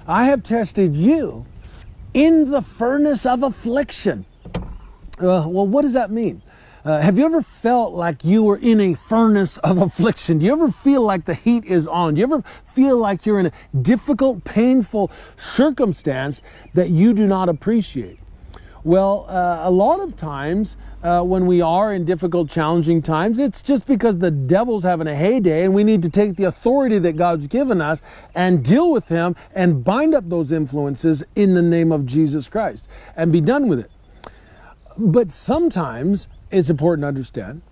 I have tested you in the furnace of affliction. Well, what does that mean? Have you ever felt like you were in a furnace of affliction? Do you ever feel like the heat is on? Do you ever feel like you're in a difficult, painful circumstance that you do not appreciate? Well, a lot of times when we are in difficult, challenging times, it's just because the devil's having a heyday and we need to take the authority that God's given us and deal with him and bind up those influences in the name of Jesus Christ and be done with it. But sometimes it's important to understand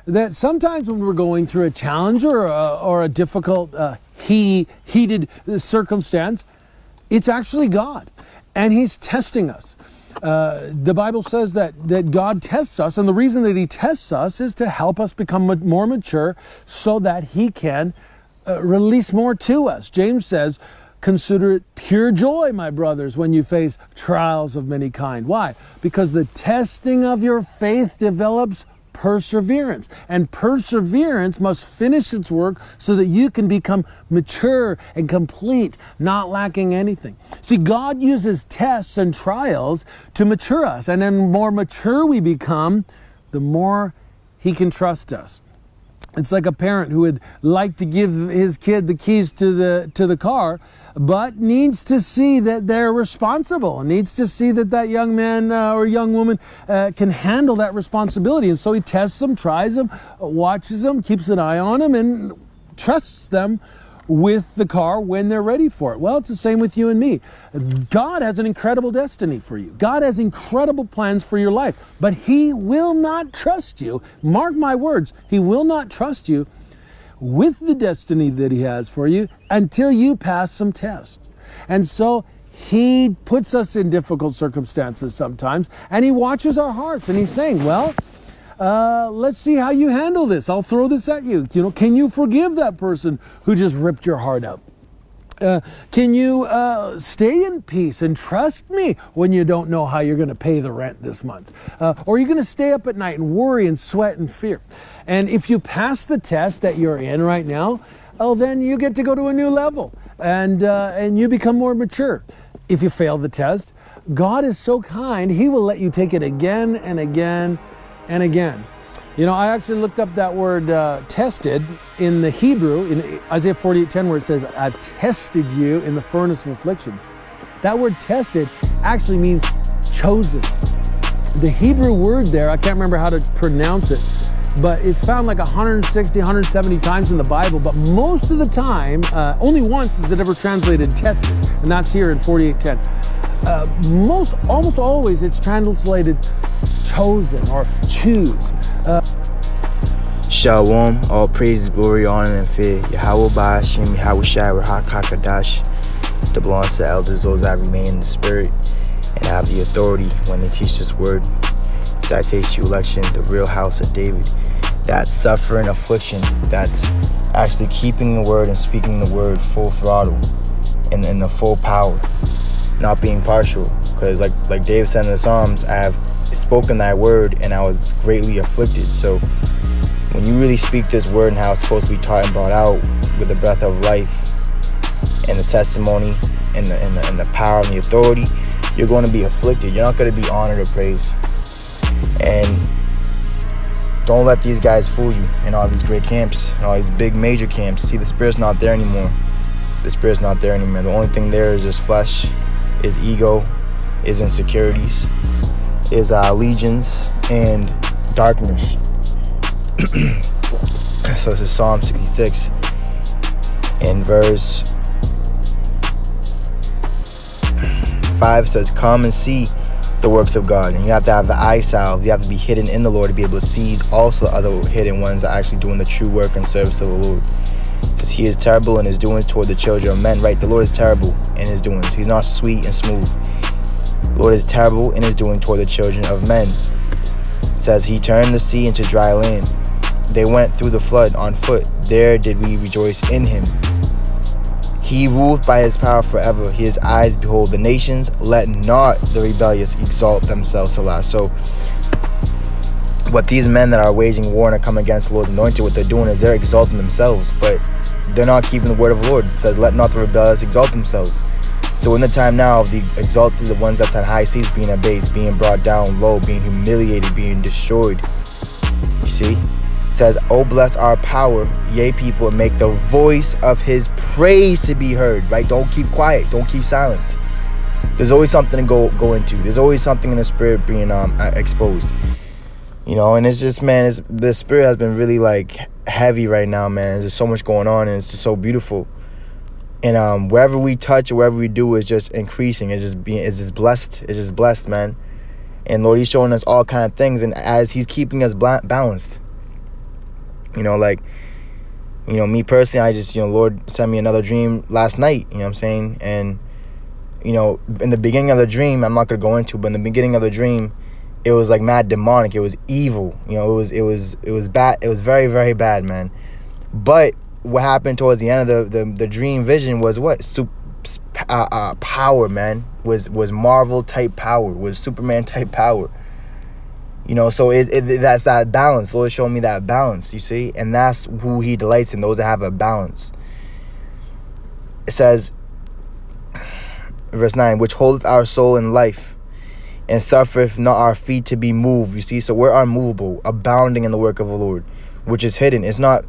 that sometimes when we're going through a challenge or a difficult, heated circumstance, it's actually God, and he's testing us. The Bible says that God tests us, and the reason that he tests us is to help us become more mature so that he can release more to us. James says, consider it pure joy, my brothers, when you face trials of many kind. Why? Because the testing of your faith develops perseverance. And perseverance must finish its work so that you can become mature and complete, not lacking anything. See, God uses tests and trials to mature us. And then the more mature we become, the more he can trust us. It's like a parent who would like to give his kid the keys to the car, but needs to see that they're responsible, and needs to see that young man or young woman can handle that responsibility. And so he tests them, tries them, watches them, keeps an eye on them, and trusts them with the car when they're ready for it. Well, it's the same with you and me. God has an incredible destiny for you. God has incredible plans for your life, but he will not trust you. Mark my words, he will not trust you with the destiny that he has for you until you pass some tests. And so he puts us in difficult circumstances sometimes, and he watches our hearts, and he's saying, well, let's see how you handle this. I'll throw this at you. Can you forgive that person who just ripped your heart out? Can you stay in peace and trust me when you don't know how you're going to pay the rent this month? Or are you going to stay up at night and worry and sweat and fear? And if you pass the test that you're in right now, then you get to go to a new level and you become more mature. If you fail the test, God is so kind, he will let you take it again and again and again. I actually looked up that word tested in the Hebrew, in Isaiah 48:10, where it says, I've tested you in the furnace of affliction. That word tested actually means chosen. The Hebrew word there, I can't remember how to pronounce it, but it's found like 160, 170 times in the Bible, but most of the time, only once is it ever translated tested, and that's here in 48:10. Almost always it's translated chosen or choose. Shalom, all praises, glory, honor, and fear. Yahweh Ba'ashem, Yahweh Shai, Rahak HaKadosh. That belongs to elders, those that remain in the spirit and have the authority when they teach this word. Citation election, the real house of David. That's suffering affliction. That's actually keeping the word and speaking the word full throttle and in the full power, not being partial. Because like David said in the Psalms, I have spoken thy word and I was greatly afflicted. So when you really speak this word and how it's supposed to be taught and brought out with the breath of life and the testimony and the power and the authority, you're going to be afflicted. You're not going to be honored or praised. And don't let these guys fool you in all these great camps and all these big major camps. See, the spirit's not there anymore. The spirit's not there anymore. The only thing there is just flesh, is ego, is insecurities, is legions, and darkness. So this is Psalm 66 in verse 5 says, come and see the works of God. And you have to have the eye salve. You have to be hidden in the Lord to be able to see also other hidden ones that are actually doing the true work and service of the Lord. It says he is terrible in his doings toward the children of men. Right, the Lord is terrible in his doings. He's not sweet and smooth. The Lord is terrible in his doing toward the children of men. It says he turned the sea into dry land. They went through the flood on foot. There did we rejoice in him. He ruled by his power forever. His eyes behold the nations. Let not the rebellious exalt themselves. Salah. So what these men that are waging war and are coming against the Lord's anointed, what they're doing is they're exalting themselves, but they're not keeping the word of the Lord. It says, let not the rebellious exalt themselves. So in the time now of the exalted, the ones that's on high seats being abased, being brought down low, being humiliated, being destroyed. You see? It says, oh, bless our power, yea, people, and make the voice of his praise to be heard, right? Don't keep quiet. Don't keep silence. There's always something to go into. There's always something in the spirit being exposed. You know, and it's just, man, the spirit has been really, like, heavy right now, man. There's so much going on, and it's just so beautiful. And wherever we touch or wherever we do is just increasing. It's just blessed, man. And Lord, he's showing us all kind of things, and as he's keeping us balanced. You know, like, you know, me personally, I just, you know, Lord sent me another dream last night, you know what I'm saying? And, you know, in the beginning of the dream, I'm not going to go into, but in the beginning of the dream, it was like mad demonic. It was evil. You know, it was bad. It was very, very bad, man. But what happened towards the end of the dream vision was what? Power, man. Was Marvel type power. Was Superman type power. You know, so that's that balance. Lord showed me that balance, you see? And that's who he delights in, those that have a balance. It says, verse 9, which holdeth our soul in life, and suffereth not our feet to be moved. You see, so we're unmovable, abounding in the work of the Lord, which is hidden. It's not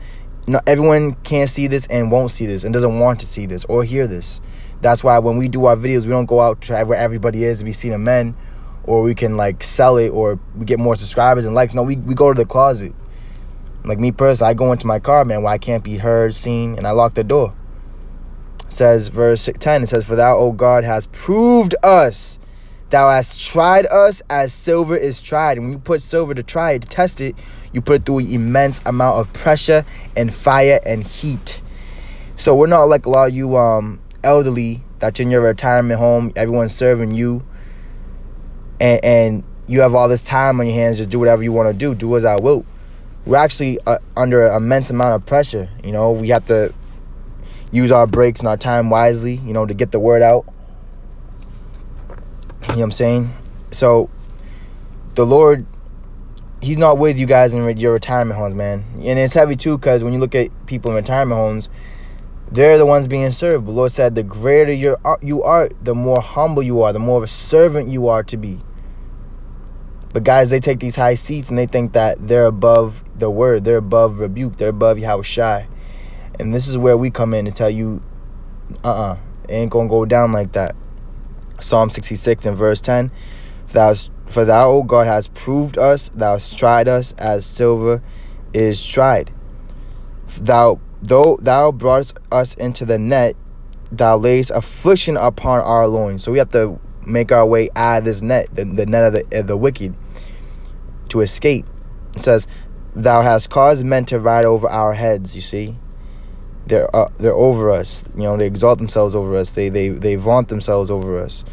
everyone can't see this and won't see this and doesn't want to see this or hear this. That's why when we do our videos, we don't go out to where everybody is to be seen of men, or we can like sell it, or we get more subscribers and likes. No, we go to the closet. Like me personally, I go into my car, man, where I can't be heard, seen, and I lock the door. It says, verse 10, it says, for thou, O God, hast proved us. Thou hast tried us as silver is tried. And when you put silver to try it, to test it, you put it through an immense amount of pressure and fire and heat. So we're not like a lot of you elderly that's in your retirement home, everyone's serving you, and you have all this time on your hands, just do whatever you want to do as I will. We're actually under an immense amount of pressure. You know, we have to use our breaks and our time wisely, you know, to get the word out. You know what I'm saying? So the Lord, he's not with you guys in your retirement homes, man. And it's heavy too, because when you look at people in retirement homes, they're the ones being served. The Lord said the greater you are, the more humble you are, the more of a servant you are to be. But guys, they take these high seats and they think that they're above the word, they're above rebuke, they're above Yahushai. And this is where we come in and tell you, it ain't gonna go down like that. Psalm 66 and verse 10, for thou, O God, hast proved us, thou hast tried us as silver is tried. Though thou broughtest us into the net, thou layest affliction upon our loins. So we have to make our way out of this net, the net of the wicked, to escape. It says, thou hast caused men to ride over our heads. You see, they're over us. You know, they exalt themselves over us. They vaunt themselves over us.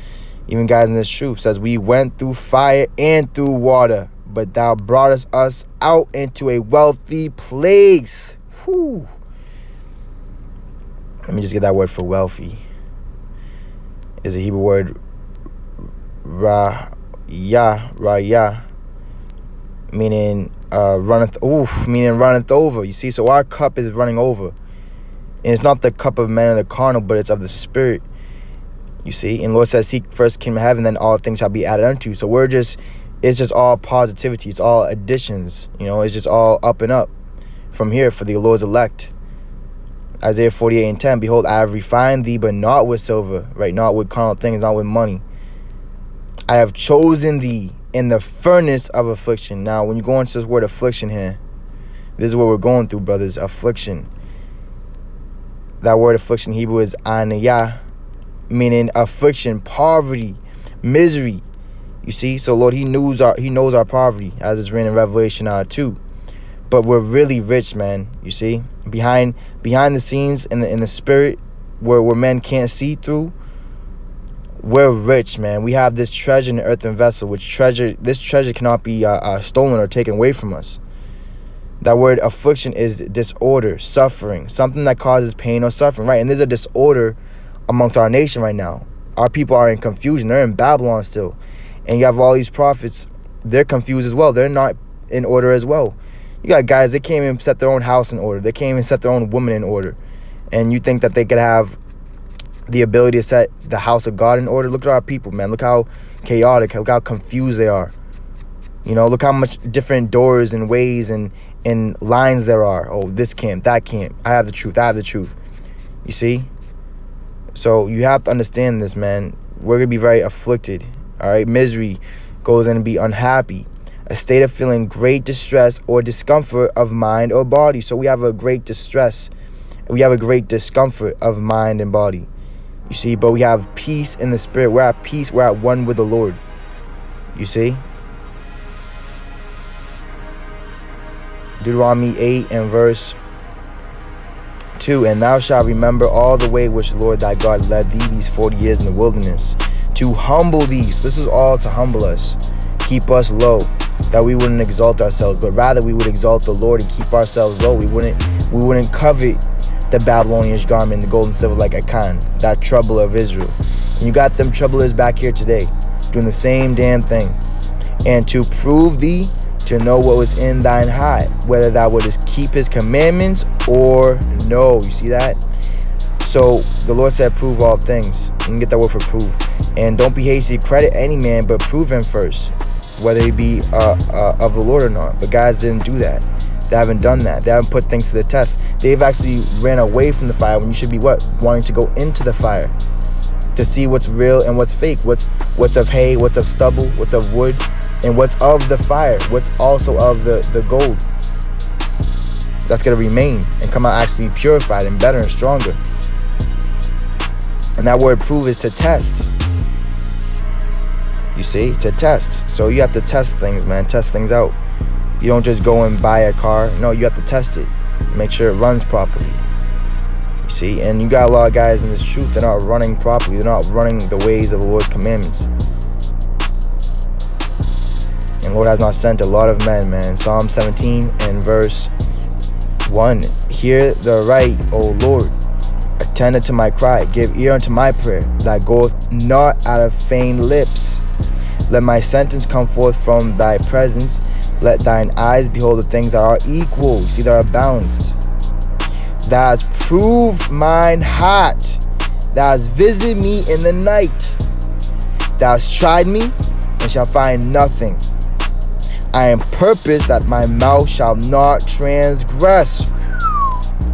Even guys in this truth says, we went through fire and through water, but thou broughtest us out into a wealthy place. Whew. Let me just get that word for wealthy. Is a Hebrew word raya, meaning runneth over. You see, so our cup is running over. And it's not the cup of men and the carnal, but it's of the spirit. You see, and Lord says, seek first the kingdom of heaven, then all things shall be added unto you. So it's just all positivity. It's all additions. You know, it's just all up and up from here for the Lord's elect. Isaiah 48 and 10, behold, I have refined thee, but not with silver, right? Not with carnal things, not with money. I have chosen thee in the furnace of affliction. Now, when you go into this word affliction here, this is what we're going through, brothers, affliction. That word affliction in Hebrew is aniyah, meaning affliction, poverty, misery. You see, so Lord, he knows our poverty, as it's written in Revelation 2. But we're really rich, man. You see, behind the scenes in the spirit, where men can't see through, we're rich, man. We have this treasure in the earthen vessel, this treasure cannot be stolen or taken away from us. That word affliction is disorder, suffering, something that causes pain or suffering, right? And there's a disorder amongst our nation right now. Our people are in confusion. They're in Babylon still. And you have all these prophets, they're confused as well. They're not in order as well. You got guys, they can't even set their own house in order. They can't even set their own woman in order. And you think that they could have the ability to set the house of God in order. Look at our people, man. Look how chaotic, look how confused they are. You know, look how much different doors and ways and lines there are. Oh, this camp, that camp. I have the truth. I have the truth. You see? So you have to understand this, man. We're going to be very afflicted. All right? Misery goes in and be unhappy. A state of feeling great distress or discomfort of mind or body. So we have a great distress. We have a great discomfort of mind and body. You see? But we have peace in the spirit. We're at peace. We're at one with the Lord. You see? Deuteronomy 8 and verse 2. And thou shalt remember all the way which the Lord thy God led thee these 40 years in the wilderness, to humble thee. So this is all to humble us, keep us low, that we wouldn't exalt ourselves, but rather we would exalt the Lord and keep ourselves low. We wouldn't covet the Babylonian garment, the gold and silver like Achan, that troubler of Israel. And you got them troublers back here today, doing the same damn thing. And to prove thee, to know what was in thine heart, whether thou wouldest keep his commandments or no. You see that? So the Lord said, prove all things. You can get that word for prove. And don't be hasty to credit any man, but prove him first, whether he be of the Lord or not. But guys didn't do that. They haven't done that. They haven't put things to the test. They've actually ran away from the fire when you should be what? Wanting to go into the fire to see what's real and what's fake. What's of hay, what's of stubble, what's of wood, and what's of the fire, what's also of the gold. That's going to remain and come out actually purified and better and stronger. And that word prove is to test. You see, to test. So you have to test things, man. Test things out. You don't just go and buy a car. No, you have to test it. Make sure it runs properly. You see, and you got a lot of guys in this truth. They're not running properly. They're not running the ways of the Lord's commandments. And Lord has not sent a lot of men, man. Psalm 17 and verse 1. Hear the right, O Lord. Attend unto my cry. Give ear unto my prayer, that goeth not out of feigned lips. Let my sentence come forth from thy presence. Let thine eyes behold the things that are equal. You see, that are balanced. Thou hast proved mine heart. Thou hast visited me in the night. Thou hast tried me and shalt find nothing. I am purposed that my mouth shall not transgress.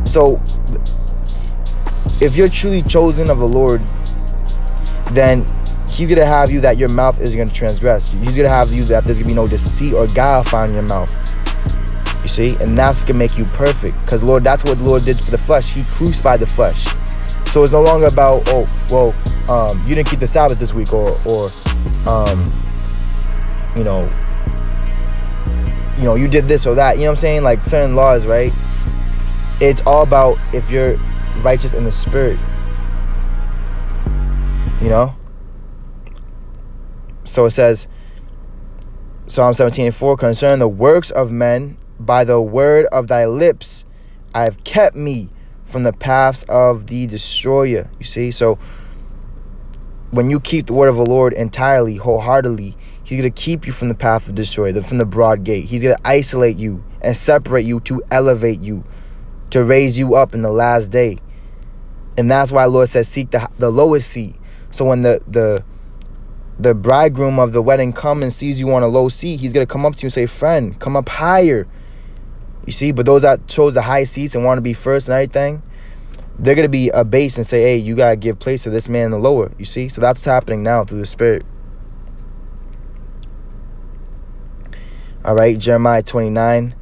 So, if you're truly chosen of the Lord, then he's going to have you that your mouth isn't going to transgress. He's going to have you that there's going to be no deceit or guile found in your mouth. You see? And that's going to make you perfect. Because, Lord, that's what the Lord did for the flesh. He crucified the flesh. So it's no longer about, you didn't keep the Sabbath this week, or you did this or that. You know what I'm saying? Like certain laws, right? It's all about if you're righteous in the spirit. You know? So it says, Psalm 17 and 4, concerning the works of men, by the word of thy lips, I have kept me from the paths of the destroyer. You see? So when you keep the word of the Lord entirely, wholeheartedly, he's going to keep you from the path of destroyer, from the broad gate. He's going to isolate you and separate you to elevate you, to raise you up in the last day. And that's why the Lord says, seek the lowest seat. So when the bridegroom of the wedding comes and sees you on a low seat, he's going to come up to you and say, friend, come up higher. You see, but those that chose the high seats and want to be first and everything, they're going to be abased and say, hey, you got to give place to this man in the lower. You see, so that's what's happening now through the Spirit. All right, Jeremiah 29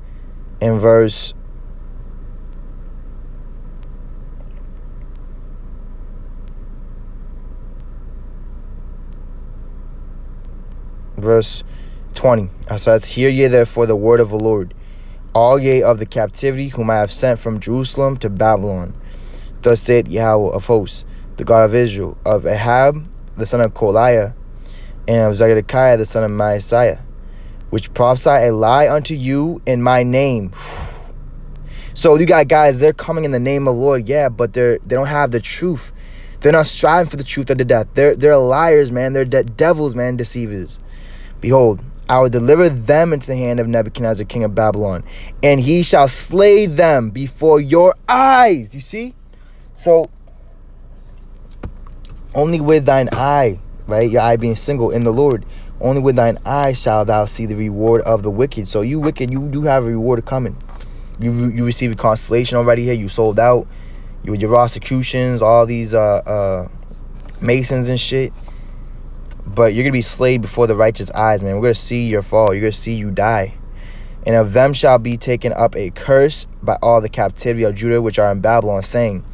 and verse 20. So says, hear ye therefore the word of the Lord, all ye of the captivity whom I have sent from Jerusalem to Babylon. Thus saith Yahweh of hosts, the God of Israel, of Ahab the son of Koliah, and of Zedekiah the son of Maaseiah, which prophesy a lie unto you in my name. So you got guys, they're coming in the name of the Lord, yeah, but they don't have the truth. They're not striving for the truth of the death. They're liars, man. They're devils, man, deceivers. Behold, I will deliver them into the hand of Nebuchadnezzar, king of Babylon, and he shall slay them before your eyes. You see? So Only with thine eye, right? Your eye being single in the Lord. Only with thine eye shalt thou see the reward of the wicked. So you wicked, you do have a reward coming. You received a constellation already here. You sold out. Your Rosicrucians, all these Masons and shit. But you're going to be slayed before the righteous eyes, man. We're going to see your fall. You're going to see you die. And of them shall be taken up a curse by all the captivity of Judah, which are in Babylon, saying,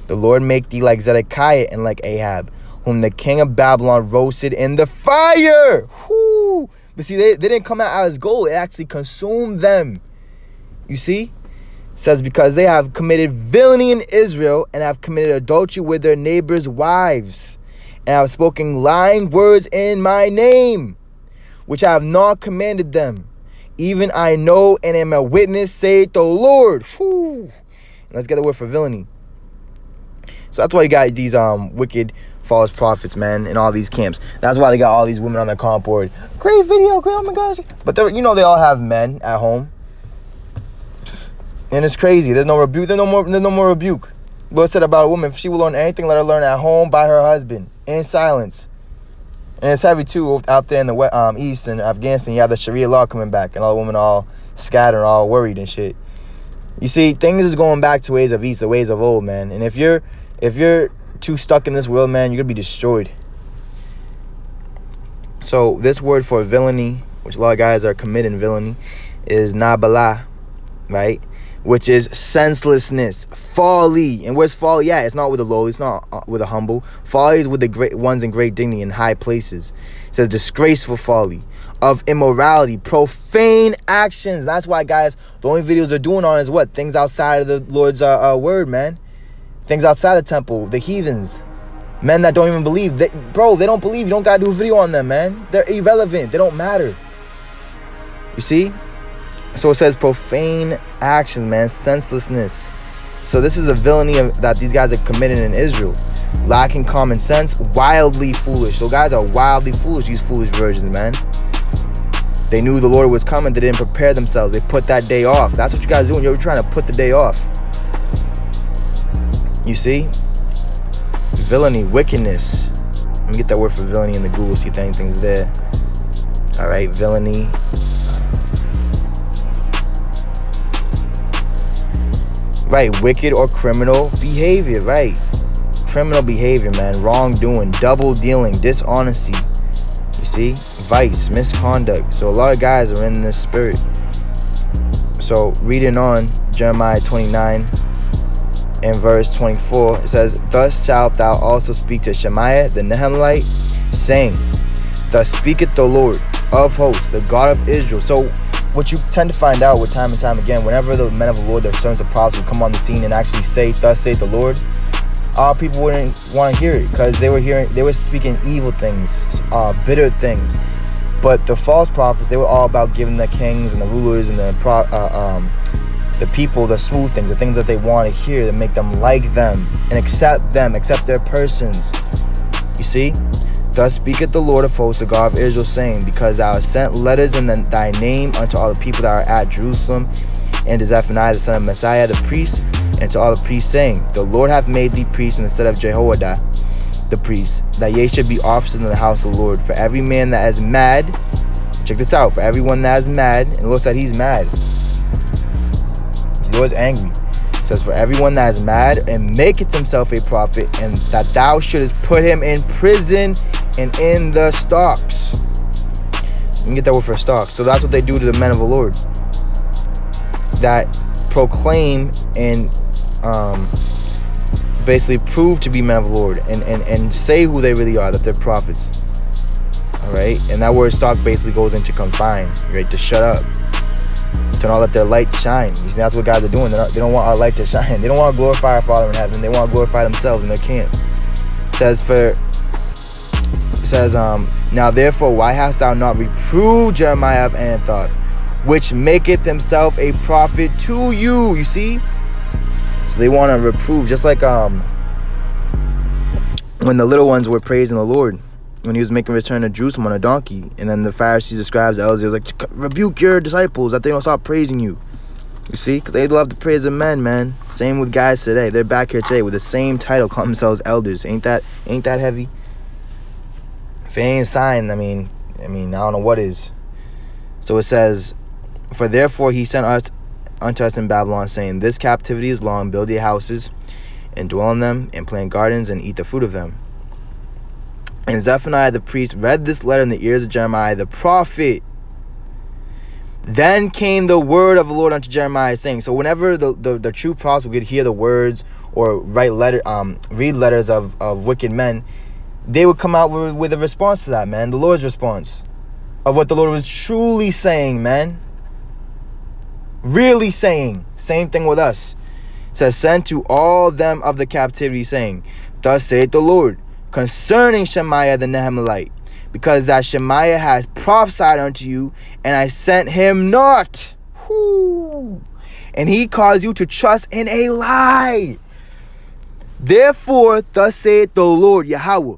the Lord make thee like Zedekiah and like Ahab, whom the king of Babylon roasted in the fire. Whoo! But see, they didn't come out as gold. It actually consumed them. You see? It says, because they have committed villainy in Israel and have committed adultery with their neighbors' wives, and have spoken lying words in my name, which I have not commanded them. Even I know and am a witness, saith the Lord. Whew. Let's get the word for villainy. So that's why you got these wicked false prophets, man, in all these camps. That's why they got all these women on their comp board. Great video, great, oh my gosh. But they all have men at home. And it's crazy. There's no rebuke. There's no more rebuke. Lord said about a woman, if she will learn anything, let her learn at home by her husband, in silence. And it's heavy too out there in the east and Afghanistan. You have the Sharia law coming back, and all the women all scattered, all worried and shit. You see, things is going back to ways of east, the ways of old, man. And if you're too stuck in this world, man, you're gonna be destroyed. So this word for villainy, which a lot of guys are committing villainy, is nabala, right? Which is senselessness, folly. And where's folly at? It's not with the lowly, it's not with the humble. Folly is with the great ones in great dignity in high places. It says disgraceful folly, of immorality, profane actions. That's why, guys, the only videos they're doing on is what? Things outside of the Lord's word, man. Things outside the temple, the heathens, men that don't even believe. They don't believe. You don't gotta do a video on them, man. They're irrelevant. They don't matter. You see? So it says profane actions, man, senselessness. So this is a villainy that these guys are committing in Israel. Lacking common sense, wildly foolish. So guys are wildly foolish, these foolish virgins, man. They knew the Lord was coming. They didn't prepare themselves. They put that day off. That's what you guys doing. You're trying to put the day off. You see? Villainy, wickedness. Let me get that word for villainy in the Google, see if anything's there. All right, villainy. Right, wicked or criminal behavior, right? Criminal behavior, man. Wrongdoing, double dealing, dishonesty. You see? Vice, misconduct. So a lot of guys are in this spirit. So reading on Jeremiah 29 and verse 24, it says, thus shalt thou also speak to Shemaiah the Nehelamite, saying, thus speaketh the Lord of hosts, the God of Israel. So what you tend to find out with time and time again, whenever the men of the Lord, their servants of prophets, would come on the scene and actually say, thus saith the Lord, our people wouldn't want to hear it, because they were speaking evil things, bitter things. But the false prophets, they were all about giving the kings and the rulers and the people the smooth things, the things that they want to hear, that make them like them and accept their persons. You see? Thus speaketh the Lord of hosts, the God of Israel, saying, because thou hast sent letters in thy name unto all the people that are at Jerusalem, and to Zephaniah the son of Messiah the priest, and to all the priests, saying, the Lord hath made thee priest instead of Jehoiada the priest, that ye should be officers in the house of the Lord. For every man that is mad, check this out, for everyone that is mad, and the Lord said he's mad. The Lord's angry. It says, for everyone that is mad and maketh himself a prophet, and that thou shouldest put him in prison and in the stocks. You can get that word for stocks. So that's what they do to the men of the Lord that proclaim and basically prove to be men of the Lord and say who they really are, that they're prophets. All right, and that word stock basically goes into confine, right? To shut up, to not let their light shine. You see, that's what guys are doing. They don't want our light to shine. They don't want to glorify our Father in heaven. They want to glorify themselves, and they can't. It says, now therefore, why hast thou not reproved Jeremiah of Anathoth, which maketh himself a prophet to you? You see? So they want to reprove, just like when the little ones were praising the Lord, when he was making return to Jerusalem on a donkey, and then the Pharisees, the scribes, the elders, they was like, rebuke your disciples that they don't stop praising you. You see? Because they love the praise of men, man. Same with guys today. They're back here today with the same title, call themselves elders. Ain't that heavy? If it ain't a sign, I mean, I don't know what is. So it says, for therefore he sent us unto us in Babylon, saying, this captivity is long, build ye houses, and dwell in them, and plant gardens, and eat the fruit of them. And Zephaniah the priest read this letter in the ears of Jeremiah the prophet. Then came the word of the Lord unto Jeremiah, saying, so whenever the true prophets would hear the words or read letters of wicked men, they would come out with a response to that, man. The Lord's response of what the Lord was truly saying, man. Really saying. Same thing with us. It says, send to all them of the captivity, saying, thus saith the Lord, concerning Shemaiah the Nehemite, because that Shemaiah has prophesied unto you, and I sent him not. Whoo. And he caused you to trust in a lie. Therefore, thus saith the Lord Yahweh,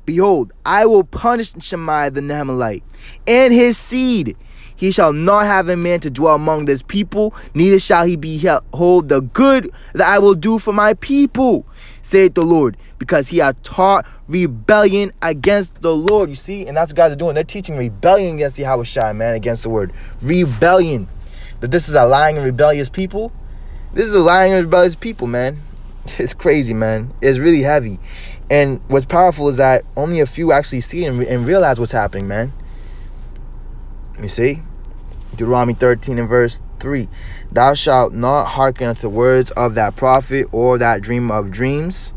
behold, I will punish Shemaiah the Nehemite and his seed. He shall not have a man to dwell among this people, neither shall he behold the good that I will do for my people, saith the Lord, because he hath taught rebellion against the Lord. You see, and that's what guys are doing. They're teaching rebellion against Yahweh Shai, man, against the word. Rebellion. That this is a lying and rebellious people. This is a lying and rebellious people, man. It's crazy, man. It's really heavy. And what's powerful is that only a few actually see and realize what's happening, man. You see? Deuteronomy 13 and verse 3. Thou shalt not hearken unto the words of that prophet or that dreamer of dreams.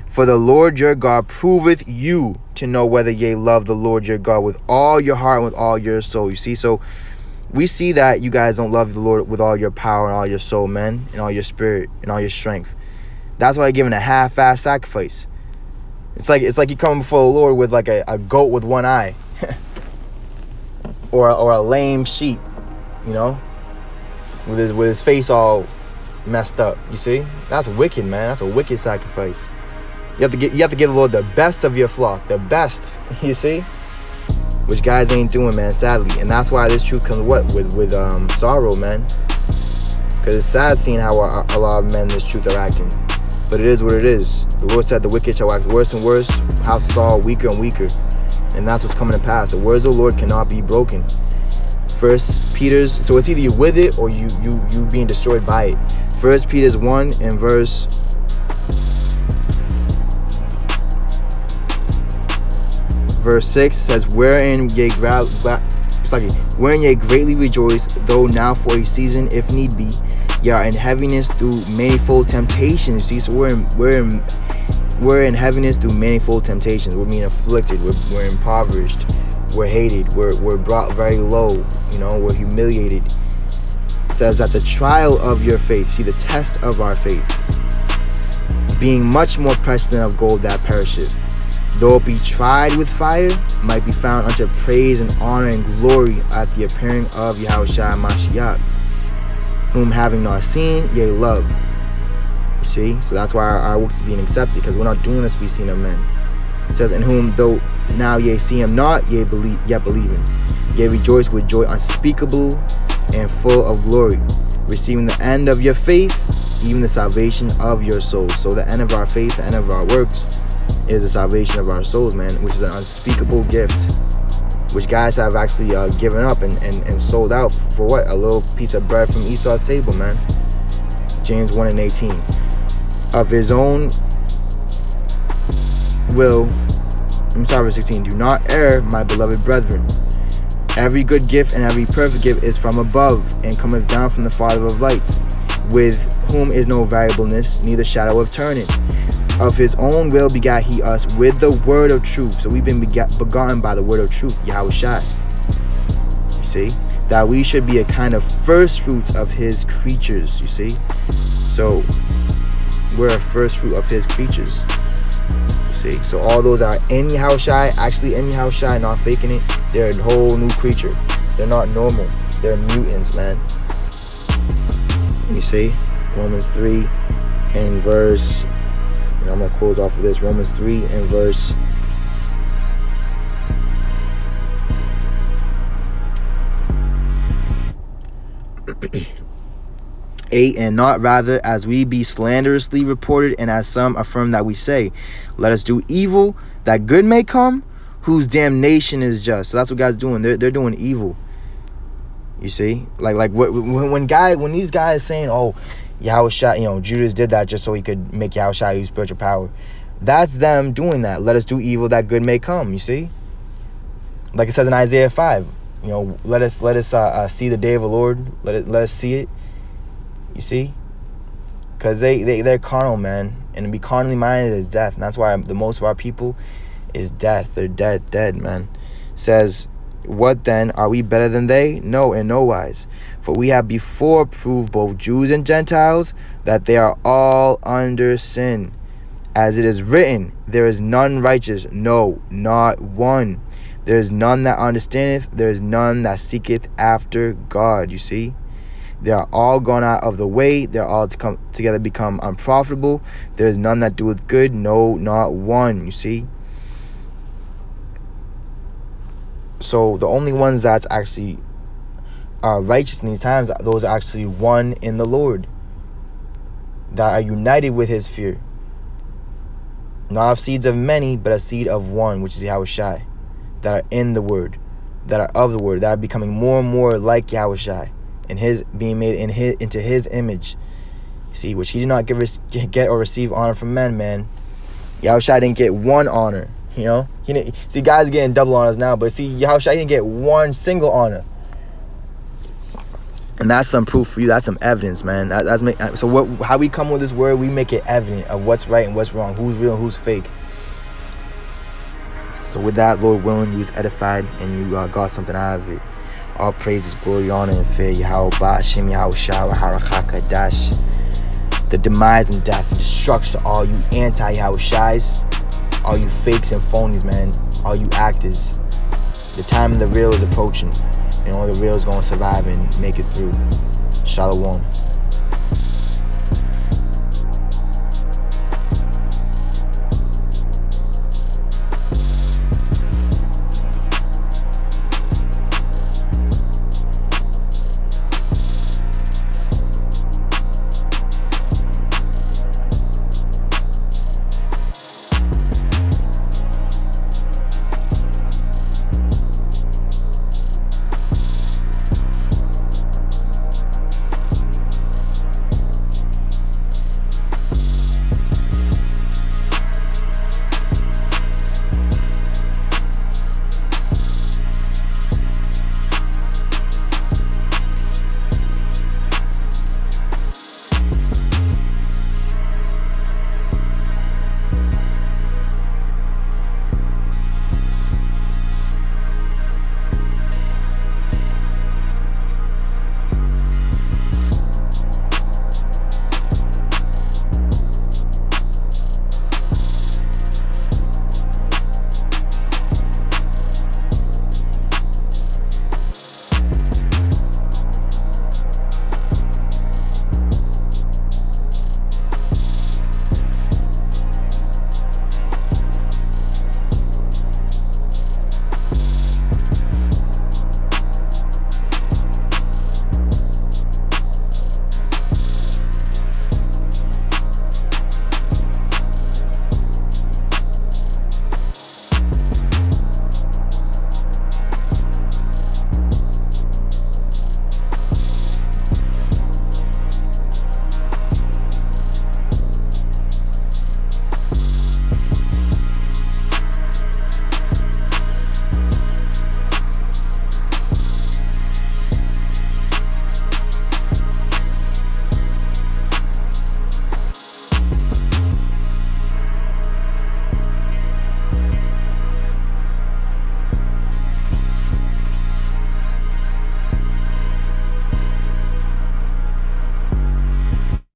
For the Lord your God proveth you to know whether ye love the Lord your God with all your heart and with all your soul. You see? So we see that you guys don't love the Lord with all your power and all your soul, man, and all your spirit and all your strength. That's why you're giving a half-assed sacrifice. It's like you coming before the Lord with like a goat with one eye. or a lame sheep, you know, with his face all messed up. You see? That's wicked, man. That's a wicked sacrifice. You have to give the Lord the best of your flock, the best. You see? Which guys ain't doing, man, sadly. And that's why this truth comes with sorrow, man. Because it's sad seeing how a lot of men in this truth are acting. But it is what it is. The Lord said the wicked shall wax worse and worse, house is all weaker and weaker. And that's what's coming to pass. The words of the Lord cannot be broken. First Peter's, so it's either you with it or you being destroyed by it. First Peter's 1 and verse 6 says, wherein ye greatly rejoice, though now for a season, if need be, ye are in heaviness through manifold temptations. See, so we're in heaviness through manifold temptations. We're being afflicted. We're impoverished. We're hated. We're brought very low. You know, we're humiliated. It says that the trial of your faith, see, the test of our faith, being much more precious than of gold that perisheth, though it be tried with fire, might be found unto praise and honor and glory at the appearing of Yahweh Shai Mashiach, whom having not seen, ye love. You see? So that's why our work is being accepted, because we're not doing this to be seen of men. It says, in whom though now ye see him not, ye believe, yet believing. Ye rejoice with joy unspeakable and full of glory, receiving the end of your faith, even the salvation of your souls. So the end of our faith, the end of our works, is the salvation of our souls, man, which is an unspeakable gift, which guys have actually given up and sold out for what? A little piece of bread from Esau's table, man. James 1 and 18. Of his own will, I'm sorry, verse 16. Do not err, my beloved brethren. Every good gift and every perfect gift is from above, and cometh down from the Father of lights, with whom is no variableness, neither shadow of turning. Of his own will begat he us with the word of truth. So we've been begotten by the word of truth, Yahweh Shai. You see? That we should be a kind of first fruits of his creatures, you see? So we're a first fruit of his creatures. You see? So all those are in Yahweh Shai, actually in Yahweh Shai, not faking it. They're a whole new creature. They're not normal. They're mutants, man. You see? Romans 3 and verse... I'm going to close off of this. Romans 3 and verse 8, and not rather as we be slanderously reported, and as some affirm that we say, let us do evil that good may come. whose damnation is just. So that's what God's doing. They're doing evil. You see, when these guys saying, "Oh, Yahushua, Judas did that just so he could make Yahushua use spiritual power," that's them doing that. Let us do evil that good may come. You see, like it says in Isaiah 5. Let us see the day of the Lord. Let us see it. You see, because they're carnal, man, and to be carnally minded is death, and that's why the most of our people is death. They're dead, man. It says, what then? Are we better than they? No, in no wise. For we have before proved both Jews and Gentiles that they are all under sin. As it is written, there is none righteous, no, not one. There is none that understandeth, there is none that seeketh after God. You see? They are all gone out of the way. They are all together become unprofitable. There is none that doeth good, no, not one. You see? So the only ones that's actually righteous in these times, those are actually one in the Lord, that are united with his fear. Not of seeds of many, but a seed of one, which is Yahushua, that are in the word, that are of the word, that are becoming more and more like Yahushua, and his being made into his image. See, which he did not get or receive honor from men, man. Yahushua didn't get one honor. He didn't, see, guys getting double honors now, but see, Yahushua didn't get one single honor. And that's some proof for you. That's some evidence, man. How we come with this word, we make it evident of what's right and what's wrong, who's real and who's fake. So with that, Lord willing, you was edified and you got something out of it. All praises, glory, honor, and fear. Yahweh Ba'ashem, Yahushua, Harakakadash. The demise and death and destruction to all you anti-Yahushuais, all you fakes and phonies, man, all you actors. The time of the real is approaching, and only the real is going to survive and make it through. Shalom.